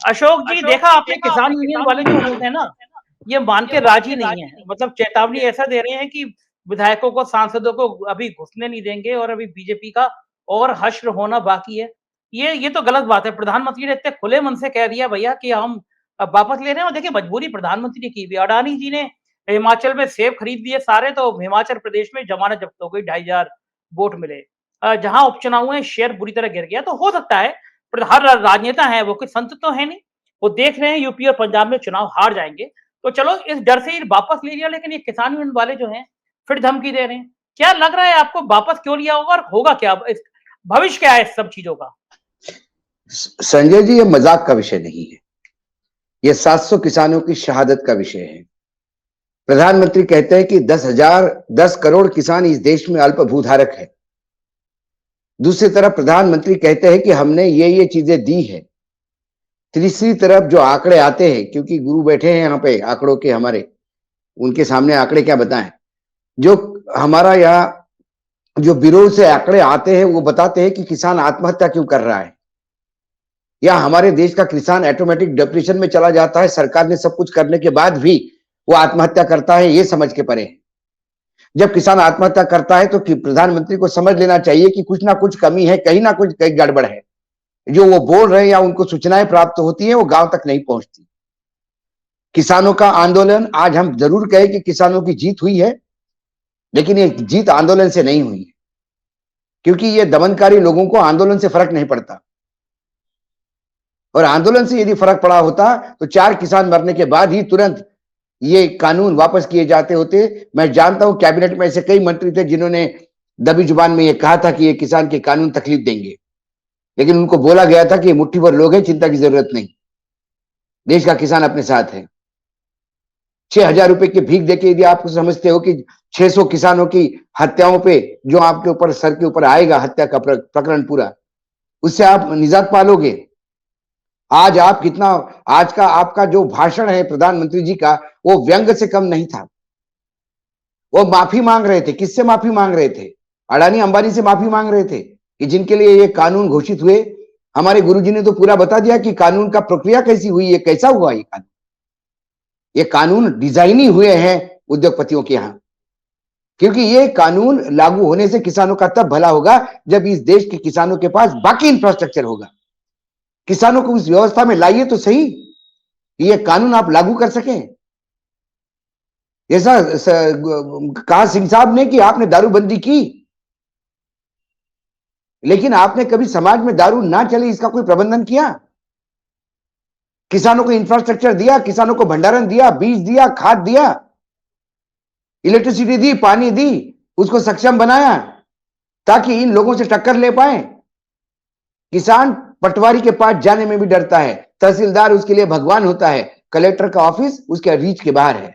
अशोक जी, देखा आपने किसान यूनियन वाले जो हैं ना, ये मान के राजी नहीं है। मतलब चेतावनी ऐसा दे रहे हैं कि विधायकों को, सांसदों को अभी घुसने नहीं देंगे और अभी बीजेपी का और हश्र होना बाकी है। ये तो गलत बात है। प्रधानमंत्री ने इतने खुले मन से कह दिया भैया कि हम अब वापस ले रहे हैं। और देखिए, मजबूरी प्रधानमंत्री ने की हुई है। अडानी जी ने हिमाचल में सेब खरीद लिए सारे, तो हिमाचल प्रदेश में जमानत जब्त हो गई, 2,500 वोट मिले। जहां उपचुनाव में शेयर बुरी तरह गिर गया। तो हो सकता है हर राजनेता है, वो कोई संत तो है नहीं, वो देख रहे हैं यूपी और पंजाब में चुनाव हार जाएंगे, तो चलो इस डर से ही वापस ले लिया। लेकिन ये किसान यूनियन वाले जो हैं फिर धमकी दे रहे हैं। क्या लग रहा है आपको, वापस क्यों लिया होगा और होगा क्या? भविष्य क्या है इस सब चीजों का? संजय जी, ये मजाक का विषय नहीं है, ये 700 किसानों की शहादत का विषय है। प्रधानमंत्री कहते हैं कि 10 करोड़ किसान इस देश में अल्प भूधारक है। दूसरी तरफ प्रधानमंत्री कहते हैं कि हमने ये चीजें दी है। तीसरी तरफ जो आंकड़े आते हैं, क्योंकि गुरु बैठे हैं यहाँ पे आंकड़ों के, हमारे उनके सामने आंकड़े क्या बताएं, जो हमारा यहाँ जो ब्यूरो से आंकड़े आते हैं वो बताते हैं कि किसान आत्महत्या क्यों कर रहा है, या हमारे देश का किसान ऑटोमेटिक डिप्रेशन में चला जाता है, सरकार ने सब कुछ करने के बाद भी वो आत्महत्या करता है, ये समझ के परे है। जब किसान आत्महत्या करता है तो प्रधानमंत्री को समझ लेना चाहिए कि कुछ ना कुछ कमी है, कहीं ना कुछ कहीं गड़बड़ है। जो वो बोल रहे हैं या उनको सूचनाएं प्राप्त होती है वो गांव तक नहीं पहुंचती। किसानों का आंदोलन, आज हम जरूर कहें कि किसानों की जीत हुई है, लेकिन ये जीत आंदोलन से नहीं हुई है, क्योंकि ये दमनकारी लोगों को आंदोलन से फर्क नहीं पड़ता। और आंदोलन से यदि फर्क पड़ा होता तो 4 किसान मरने के बाद ही तुरंत ये कानून वापस किए जाते होते। मैं जानता हूं कैबिनेट में ऐसे कई मंत्री थे जिन्होंने दबी जुबान में ये कहा था कि ये किसान के कानून तकलीफ देंगे, लेकिन उनको बोला गया था कि मुट्ठी भर लोग हैं, चिंता की जरूरत नहीं, देश का किसान अपने साथ है। 6,000 रुपए की भीख देके यदि आप समझते हो कि 600 किसानों की हत्याओं पे जो आपके ऊपर, सर के ऊपर आएगा हत्या का प्रकरण पूरा, उससे आप निजात पालोगे। आज आप कितना, आज का आपका जो भाषण है प्रधानमंत्री जी का, वो व्यंग से कम नहीं था। वो माफी मांग रहे थे। किससे माफी मांग रहे थे? अडानी अंबानी से माफी मांग रहे थे कि जिनके लिए ये कानून घोषित हुए। हमारे गुरुजी ने तो पूरा बता दिया कि कानून का प्रक्रिया कैसी हुई है, कैसा हुआ ये कानून। ये कानून डिजाइन ही हुए हैं उद्योगपतियों के यहां, क्योंकि ये कानून लागू होने से किसानों का तब भला होगा जब इस देश के किसानों के पास बाकी इंफ्रास्ट्रक्चर होगा। किसानों को उस व्यवस्था में लाइए तो सही, ये कानून आप लागू कर सकें। ऐसा कहा सिंह साहब ने कि आपने दारूबंदी की, लेकिन आपने कभी समाज में दारू ना चले इसका कोई प्रबंधन किया? किसानों को इंफ्रास्ट्रक्चर दिया, किसानों को भंडारण दिया, बीज दिया, खाद दिया, इलेक्ट्रिसिटी दी, पानी दी, उसको सक्षम बनाया ताकि इन लोगों से टक्कर ले पाए। किसान पटवारी के पास जाने में भी डरता है, तहसीलदार उसके लिए भगवान होता है, कलेक्टर का ऑफिस उसके रीच के बाहर है।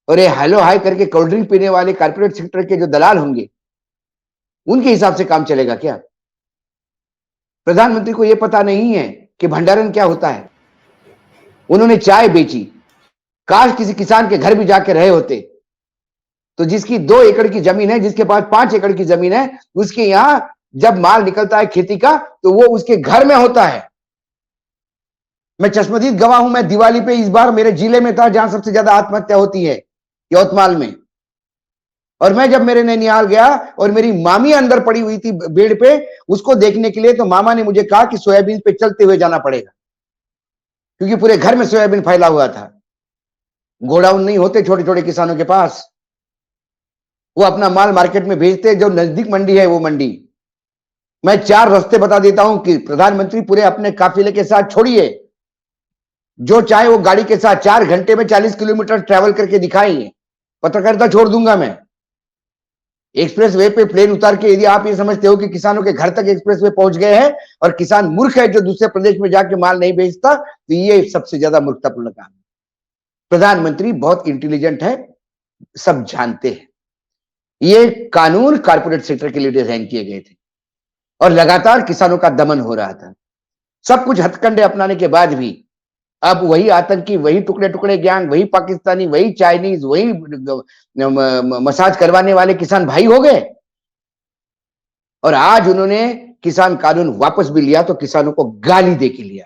और ये हेलो हाय करके कोल्ड ड्रिंक पीने वाले कारपोरेट सेक्टर के जो दलाल होंगे, उनके हिसाब से काम चलेगा क्या? प्रधानमंत्री को यह पता नहीं है कि भंडारण क्या होता है। उन्होंने चाय बेची। काश किसी किसान के घर भी जाके रहे होते तो जिसकी 2 एकड़ की जमीन है, जिसके पास 5 एकड़ की जमीन है, उसके यहां जब माल निकलता है खेती का तो वो उसके घर में होता है। मैं चश्मदीद गवाह हूं। मैं दिवाली पे इस बार मेरे जिले में था जहां सबसे ज्यादा आत्महत्या होती है, यवतमाल में। और मैं जब मेरे नैनिहाल गया और मेरी मामी अंदर पड़ी हुई थी बेड पे, उसको देखने के लिए, तो मामा ने मुझे कहा कि सोयाबीन पे चलते हुए जाना पड़ेगा, क्योंकि पूरे घर में सोयाबीन फैला हुआ था। गोडाउन नहीं होते छोटे छोटे किसानों के पास, वो अपना माल मार्केट में भेजते, जो नजदीक मंडी है वो मंडी। मैं 4 रास्ते बता देता हूं कि प्रधानमंत्री पूरे अपने काफिले के साथ छोड़िए, जो चाहे वो गाड़ी के साथ 4 घंटे में 40 किलोमीटर ट्रैवल करके दिखाएंगे। पत्रकारिता छोड़ दूंगा मैं। एक्सप्रेस वे पे प्लेन उतार के यदि आप ये समझते हो कि किसानों के घर तक एक्सप्रेस वे पहुंच गए हैं और किसान मूर्ख है जो दूसरे प्रदेश में जाके माल नहीं बेचता, तो ये सबसे ज्यादा मूर्खतापूर्ण काम है। प्रधानमंत्री बहुत इंटेलिजेंट है, सब जानते हैं। ये कानून कारपोरेट सेक्टर के लिए डिजाइन किए गए थे और लगातार किसानों का दमन हो रहा था। सब कुछ हथकंडे अपनाने के बाद भी अब वही आतंकी, वही टुकड़े टुकड़े गैंग, वही पाकिस्तानी, वही चाइनीज, वही मसाज करवाने वाले किसान भाई हो गए। और आज उन्होंने किसान कानून वापस भी लिया तो किसानों को गाली दे के लिया।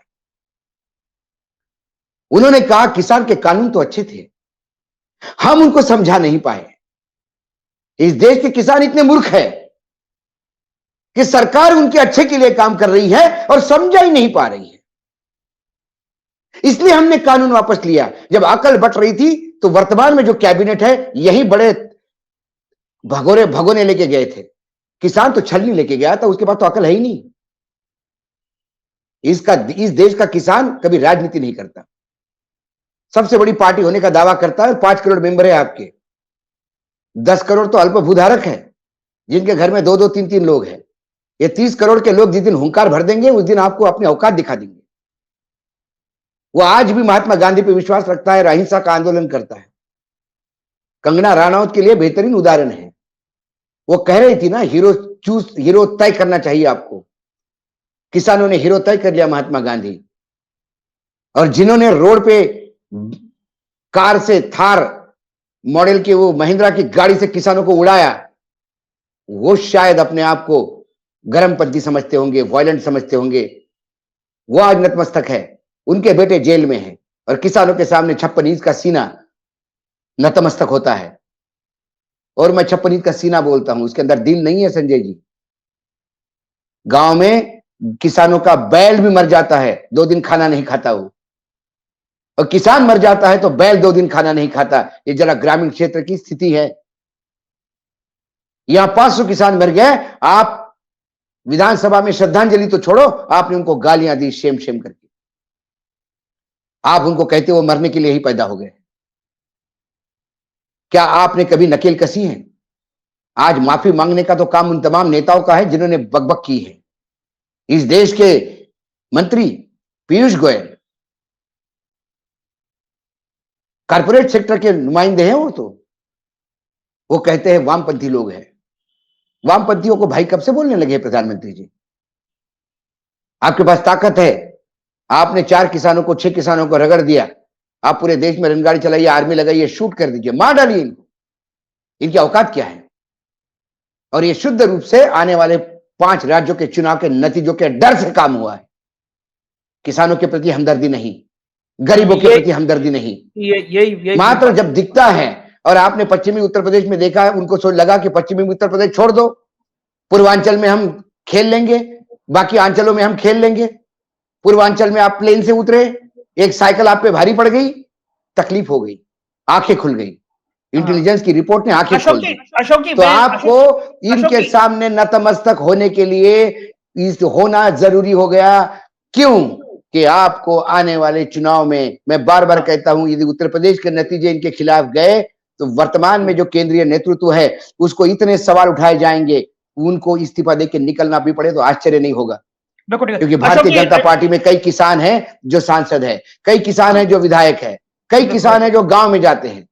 उन्होंने कहा किसान के कानून तो अच्छे थे, हम उनको समझा नहीं पाए। इस देश के किसान इतने मूर्ख है कि सरकार उनके अच्छे के लिए काम कर रही है और समझा ही नहीं पा रही है, इसलिए हमने कानून वापस लिया। जब अकल बट रही थी तो वर्तमान में जो कैबिनेट है यही बड़े भगोने लेके गए थे। किसान तो छलनी लेके गया था, उसके बाद तो अकल है ही नहीं। इस देश का किसान कभी राजनीति नहीं करता, सबसे बड़ी पार्टी होने का दावा करता है। 5 करोड़ मेंबर है आपके, 10 करोड़ तो अल्पभूधारक है जिनके घर में 2-2, 3-3 लोग हैं। ये 30 करोड़ के लोग जिस दिन हुंकार भर देंगे उस दिन आपको अपनी औकात दिखा देंगे। वो आज भी महात्मा गांधी पर विश्वास रखता है, अहिंसा का आंदोलन करता है। कंगना राणावत के लिए बेहतरीन उदाहरण है। वो कह रही थी ना, हीरो तय करना चाहिए आपको। किसानों ने हीरो तय कर लिया, महात्मा गांधी। और जिन्होंने रोड पे कार से, थार मॉडल की वो महिंद्रा की गाड़ी से किसानों को उड़ाया, वो शायद अपने आप को गरमपंथी समझते होंगे, वायलेंट समझते होंगे। वो आज नतमस्तक है, उनके बेटे जेल में हैं और किसानों के सामने 56 इंच का सीना नतमस्तक होता है। और मैं 56 इंच का सीना बोलता हूं, उसके अंदर दिल नहीं है संजय जी। गांव में किसानों का बैल भी मर जाता है, 2 दिन खाना नहीं खाता वो। और किसान मर जाता है तो बैल 2 दिन खाना नहीं खाता। ये जरा ग्रामीण क्षेत्र की स्थिति है। यहां 500 किसान मर गए, आप विधानसभा में श्रद्धांजलि तो छोड़ो, आपने उनको गालियां दी शेम करके। आप उनको कहते हो मरने के लिए ही पैदा हो गए। क्या आपने कभी नकेल कसी है? आज माफी मांगने का तो काम उन तमाम नेताओं का है जिन्होंने बकबक की है। इस देश के मंत्री पीयूष गोयल कारपोरेट सेक्टर के नुमाइंदे हैं। वो कहते हैं वामपंथी लोग हैं। वामपंथियों को भाई कब से बोलने लगे प्रधानमंत्री जी? आपके पास ताकत है, आपने 4 किसानों को, 6 किसानों को रगड़ दिया। आप पूरे देश में रनगाड़ी चलाइए, आर्मी लगाइए, शूट कर दीजिए, मार डालिए इनको। इनकी औकात क्या है? और ये शुद्ध रूप से आने वाले 5 राज्यों के चुनाव के नतीजों के डर से काम हुआ है। किसानों के प्रति हमदर्दी नहीं, गरीबों के प्रति हमदर्दी नहीं। यही मात्र जब दिखता है, और आपने पश्चिमी उत्तर प्रदेश में देखा है, उनको लगा कि पश्चिमी उत्तर प्रदेश छोड़ दो, पूर्वांचल में हम खेल लेंगे, बाकी अंचलों में हम खेल लेंगे। पूर्वांचल में आप प्लेन से उतरे, एक साइकिल आप पे भारी पड़ गई, तकलीफ हो गई, आंखें खुल गई। इंटेलिजेंस की रिपोर्ट ने आंखें खोल दी। तो आपको इनके सामने नतमस्तक होने के लिए होना जरूरी हो गया। क्यों? कि आपको आने वाले चुनाव में, मैं बार बार कहता हूं, यदि उत्तर प्रदेश के नतीजे इनके खिलाफ गए तो वर्तमान में जो केंद्रीय नेतृत्व है उसको इतने सवाल उठाए जाएंगे, उनको इस्तीफा देकर निकलना भी पड़े तो आश्चर्य नहीं होगा। क्योंकि भारतीय जनता पार्टी में कई किसान हैं जो सांसद है, कई किसान हैं जो विधायक है, कई किसान हैं जो गांव में जाते हैं।